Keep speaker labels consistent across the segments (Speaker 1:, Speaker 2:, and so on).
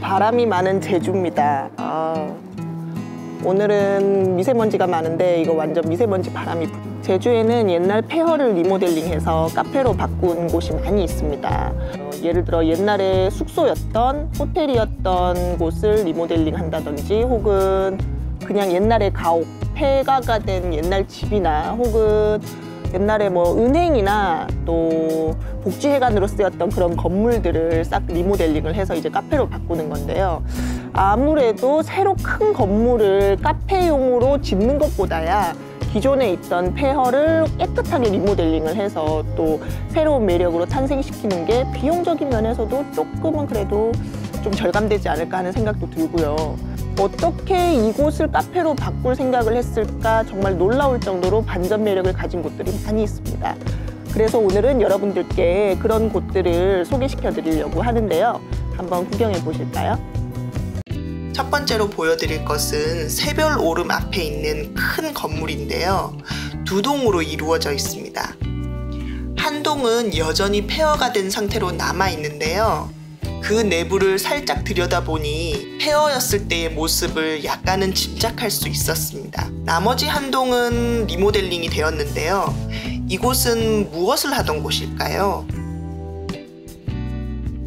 Speaker 1: 바람이 많은 제주입니다. 오늘은 미세먼지가 많은데 이거 완전 미세먼지 바람이 제주에는 옛날 폐허를 리모델링해서 카페로 바꾼 곳이 많이 있습니다. 예를 들어 옛날에 숙소였던 호텔이었던 곳을 리모델링 한다든지, 혹은 그냥 옛날에 가옥, 폐가가 된 옛날 집이나, 혹은 옛날에 뭐 은행이나 또 복지회관으로 쓰였던 그런 건물들을 싹 리모델링을 해서 이제 카페로 바꾸는 건데요. 아무래도 새로 큰 건물을 카페용으로 짓는 것보다야 기존에 있던 폐허를 깨끗하게 리모델링을 해서 또 새로운 매력으로 탄생시키는 게 비용적인 면에서도 조금은 그래도 좀 절감되지 않을까 하는 생각도 들고요. 어떻게 이곳을 카페로 바꿀 생각을 했을까 정말 놀라울 정도로 반전 매력을 가진 곳들이 많이 있습니다. 그래서 오늘은 여러분들께 그런 곳들을 소개시켜 드리려고 하는데요. 한번 구경해 보실까요? 첫 번째로 보여드릴 것은 새별 오름 앞에 있는 큰 건물인데요. 두 동으로 이루어져 있습니다. 한 동은 여전히 폐허가 된 상태로 남아 있는데요. 그 내부를 살짝 들여다보니 폐허였을 때의 모습을 약간은 짐작할 수 있었습니다. 나머지 한 동은 리모델링이 되었는데요. 이곳은 무엇을 하던 곳일까요?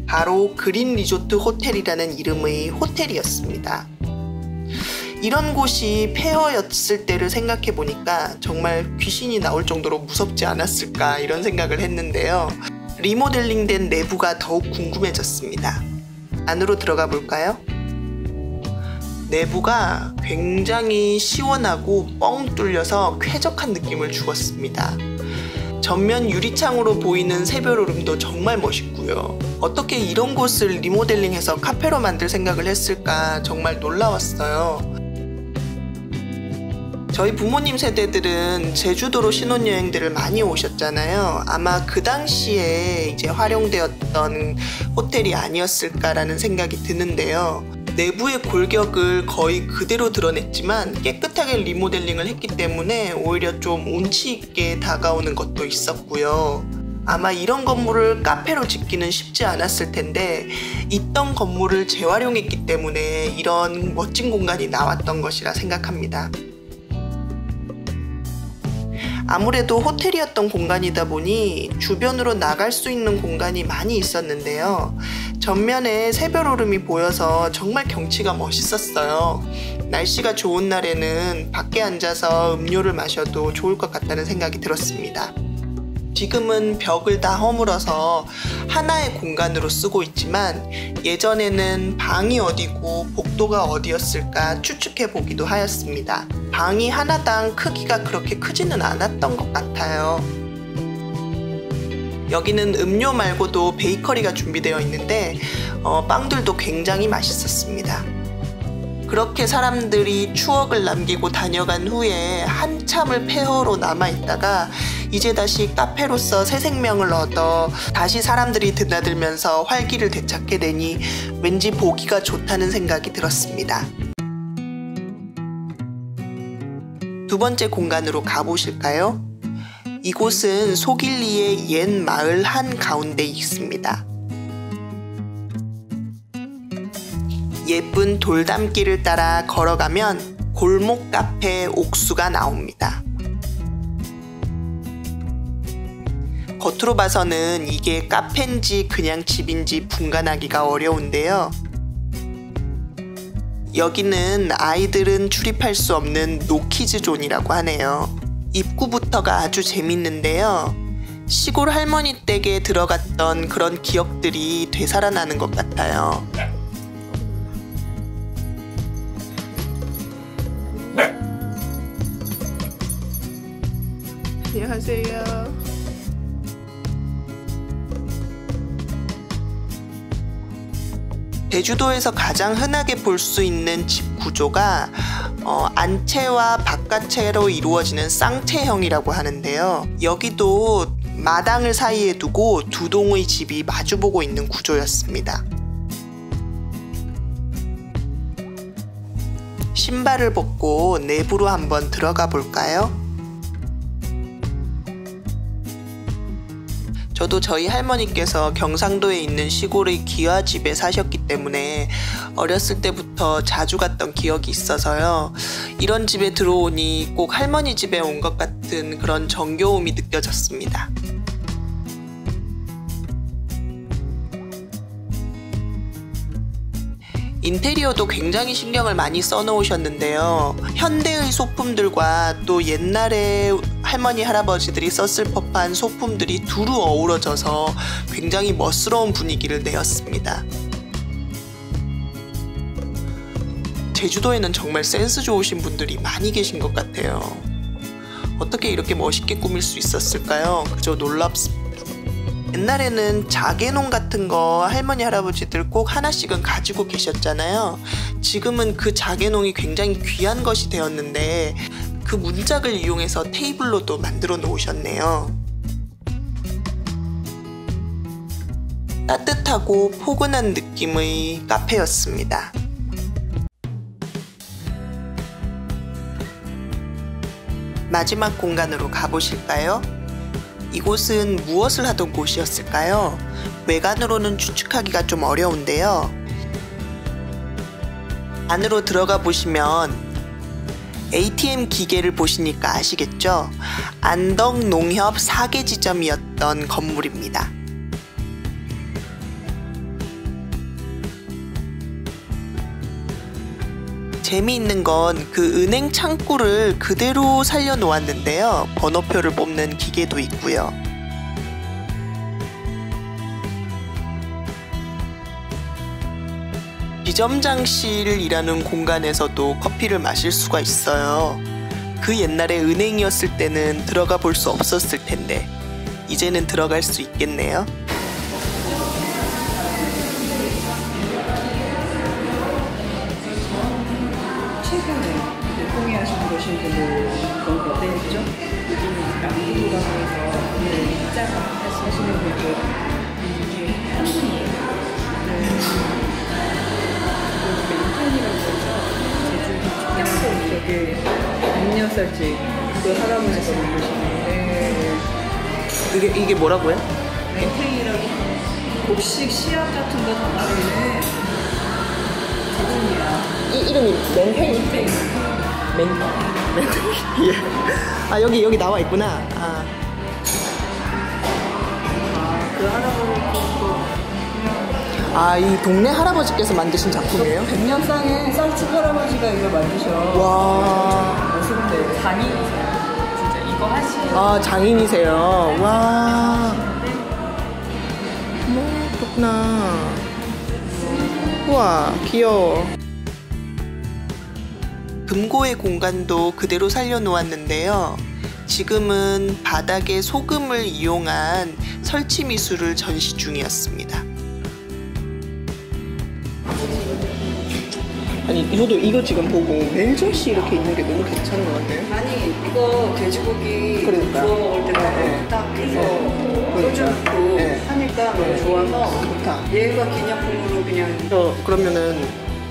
Speaker 1: 바로 그린 리조트 호텔이라는 이름의 호텔이었습니다. 이런 곳이 폐허였을 때를 생각해 보니까 정말 귀신이 나올 정도로 무섭지 않았을까 이런 생각을 했는데요. 리모델링된 내부가 더욱 궁금해졌습니다. 안으로 들어가 볼까요? 내부가 굉장히 시원하고 뻥 뚫려서 쾌적한 느낌을 주었습니다. 전면 유리창으로 보이는 새별오름도 정말 멋있고요. 어떻게 이런 곳을 리모델링해서 카페로 만들 생각을 했을까 정말 놀라웠어요. 저희 부모님 세대들은 제주도로 신혼여행들을 많이 오셨잖아요. 아마 그 당시에 이제 활용되었던 호텔이 아니었을까라는 생각이 드는데요. 내부의 골격을 거의 그대로 드러냈지만 깨끗하게 리모델링을 했기 때문에 오히려 좀 운치 있게 다가오는 것도 있었고요. 아마 이런 건물을 카페로 짓기는 쉽지 않았을 텐데 있던 건물을 재활용했기 때문에 이런 멋진 공간이 나왔던 것이라 생각합니다. 아무래도 호텔이었던 공간이다 보니 주변으로 나갈 수 있는 공간이 많이 있었는데요. 전면에 새별오름이 보여서 정말 경치가 멋있었어요. 날씨가 좋은 날에는 밖에 앉아서 음료를 마셔도 좋을 것 같다는 생각이 들었습니다. 지금은 벽을 다 허물어서 하나의 공간으로 쓰고 있지만 예전에는 방이 어디고 복도가 어디였을까 추측해 보기도 하였습니다. 방이 하나당 크기가 그렇게 크지는 않았던 것 같아요. 여기는 음료 말고도 베이커리가 준비되어 있는데 빵들도 굉장히 맛있었습니다. 그렇게 사람들이 추억을 남기고 다녀간 후에 한참을 폐허로 남아있다가 이제 다시 카페로서 새 생명을 얻어 다시 사람들이 드나들면서 활기를 되찾게 되니 왠지 보기가 좋다는 생각이 들었습니다. 두 번째 공간으로 가보실까요? 이곳은 소길리의 옛 마을 한가운데 있습니다. 예쁜 돌담길을 따라 걸어가면 골목 카페 옥수가 나옵니다. 겉으로 봐서는 이게 카페인지 그냥 집인지 분간하기가 어려운데요. 여기는 아이들은 출입할 수 없는 노키즈 존이라고 하네요. 입구부터가 아주 재밌는데요. 시골 할머니 댁에 들어갔던 그런 기억들이 되살아나는 것 같아요. 안녕하세요. 제주도에서 가장 흔하게 볼 수 있는 집 구조가 안채와 바깥채로 이루어지는 쌍채형이라고 하는데요. 여기도 마당을 사이에 두고 두 동의 집이 마주보고 있는 구조였습니다. 신발을 벗고 내부로 한번 들어가 볼까요? 저도 저희 할머니께서 경상도에 있는 시골의 기와집에 사셨기 때문에 어렸을 때부터 자주 갔던 기억이 있어서요. 이런 집에 들어오니 꼭 할머니 집에 온 것 같은 그런 정겨움이 느껴졌습니다. 인테리어도 굉장히 신경을 많이 써놓으셨는데요. 현대의 소품들과 또 옛날에 할머니 할아버지들이 썼을 법한 소품들이 두루 어우러져서 굉장히 멋스러운 분위기를 내었습니다. 제주도에는 정말 센스 좋으신 분들이 많이 계신 것 같아요. 어떻게 이렇게 멋있게 꾸밀 수 있었을까요? 그저 놀랍습니다. 옛날에는 자개농 같은 거 할머니 할아버지들 꼭 하나씩은 가지고 계셨잖아요. 지금은 그 자개농이 굉장히 귀한 것이 되었는데 그 문짝을 이용해서 테이블로도 만들어 놓으셨네요. 따뜻하고 포근한 느낌의 카페였습니다. 마지막 공간으로 가보실까요? 이곳은 무엇을 하던 곳이었을까요? 외관으로는 추측하기가 좀 어려운데요. 안으로 들어가 보시면 ATM 기계를 보시니까 아시겠죠? 안덕농협 사계지점이었던 건물입니다. 재미있는 건 그 은행 창구를 그대로 살려 놓았는데요. 번호표를 뽑는 기계도 있고요. 지점장실이라는 공간에서도 커피를 마실 수가 있어요. 그 옛날에 은행이었을 때는 들어가 볼 수 없었을 텐데 이제는 들어갈 수 있겠네요.
Speaker 2: 하시는 것인 분들 그런 거 어때요? 요즘 남부라고 해서 입자가 하시는 분들 이게 한국이에요. 멘탄이라고 해서 제주 저기 백년살집 그 할아버지가 보시는데
Speaker 1: 이게 뭐라고요?
Speaker 2: 멘탱이라고 곡식 씨앗 같은 거 담아내는 제품이야.
Speaker 1: 이름이 멘탱이? 멘탱이. 예. 아 여기 나와 있구나.
Speaker 2: 그 할아버지
Speaker 1: 이 동네 할아버지께서 만드신 작품이에요?
Speaker 2: 백년상에 쌀집 할아버지가 이거 만드셔.
Speaker 1: 와.
Speaker 2: 멋있는데 장인이세요. 진짜 이거 하시는.
Speaker 1: 장인이세요. 와. 그렇구나. 우와 귀여워. 금고의 공간도 그대로 살려놓았는데요. 지금은 바닥에 소금을 이용한 설치 미술을 전시 중이었습니다. 아니 저도 이거 지금 보고 멜젓이 이렇게 있는 게 너무 괜찮은 것 같아요.
Speaker 2: 아니 이거 돼지고기
Speaker 1: 그러니까.
Speaker 2: 구워 먹을 때 딱 해서 소주 넣고 하니까 너무 좋아서
Speaker 1: 좋다.
Speaker 2: 얘가 기념품으로 그냥.
Speaker 1: 그러면은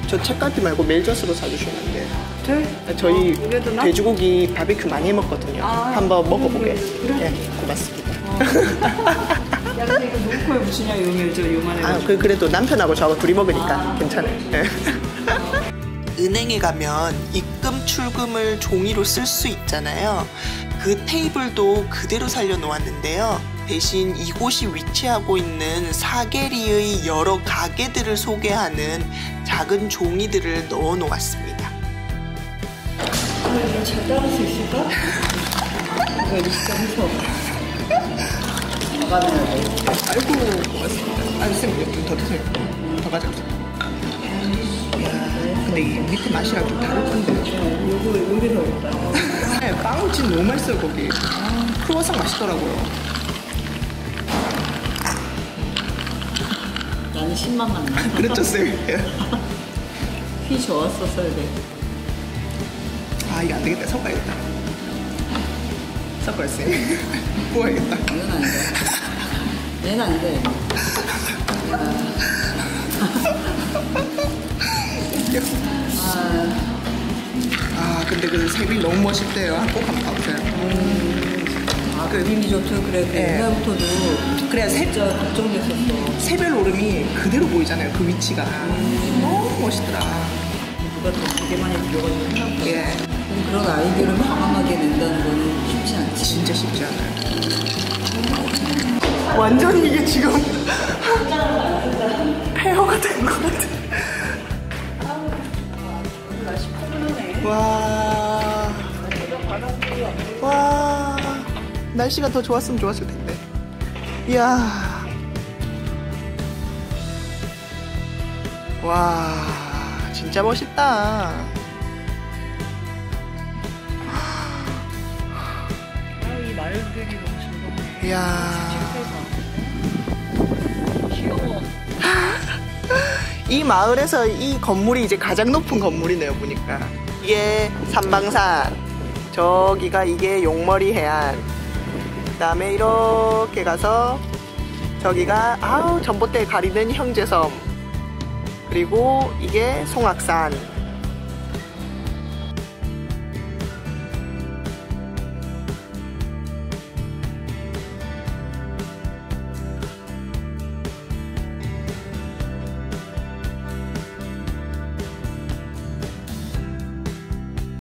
Speaker 1: 저 책가지 말고 멜젓으로 사주시면 안 돼요?
Speaker 2: 돼?
Speaker 1: 저희
Speaker 2: 그래도 나?
Speaker 1: 돼지고기 바비큐 많이 해 먹거든요. 한번 먹어보게.
Speaker 2: 그래?
Speaker 1: 예, 고맙습니다.
Speaker 2: 야 근데 이거 누구 코에 붙이냐 요 멜젓 요만해.
Speaker 1: 그래도 남편하고 저하고 둘이 먹으니까 괜찮아요. 예. 은행에 가면 입금 출금을 종이로 쓸 수 있잖아요. 그 테이블도 그대로 살려놓았는데요. 대신 이곳이 위치하고 있는 사계리의 여러 가게들을 소개하는 작은 종이들을 넣어 놓았습니다.
Speaker 2: 이거 잘 따를 수 있을까? 이거 진짜 무서워.
Speaker 1: 아이고 고맙습니다. 선생님 좀 더 드세요. 더 가져오세요. 근데 이 밑에 맛이랑 좀 다를 건데.
Speaker 2: 요거 여기서 있다.
Speaker 1: 네, 빵은 진짜 너무 맛있어요 거기. 크루아상 맛있더라고요.
Speaker 2: 나는 10만만 나.
Speaker 1: 그랬죠 쌤.
Speaker 2: 피 좋았었어야 돼.
Speaker 1: 이거 안 되겠다. 섞어야겠다. 섞어야 쌤. 구워야겠다.
Speaker 2: 이건 안 돼. 얘는 안 돼.
Speaker 1: 근데 그 색이 너무 멋있대요. 꼭 한번 가보세요.
Speaker 2: 그린 리조트 그래
Speaker 1: 네.
Speaker 2: 옛날부터도
Speaker 1: 그래야
Speaker 2: 진짜 걱정됐었어.
Speaker 1: 새별 오름이 그대로 보이잖아요. 그 위치가 너무 멋있더라.
Speaker 2: 누가 더 되게 많이 들어가지고 생각보다.
Speaker 1: 예,
Speaker 2: 그런 아이디어를 과감하게 낸다는 거는 쉽지 않지.
Speaker 1: 진짜 쉽지 않아요. 완전히 이게 지금 폐허가 된 것 같아.
Speaker 2: 날씨 포근하네.
Speaker 1: 와, 날씨가 더 좋았으면 좋았을 텐데. 이야, 와, 진짜 멋있다.
Speaker 2: 이 말들이 너무 즐겁네.
Speaker 1: 이야,
Speaker 2: 귀여워.
Speaker 1: 이 마을에서 이 건물이 이제 가장 높은 건물이네요, 보니까. 이게 삼방산, 저기가 이게 용머리 해안, 그 다음에 이렇게 가서 저기가 전봇대 가리는 형제섬, 그리고 이게 송악산,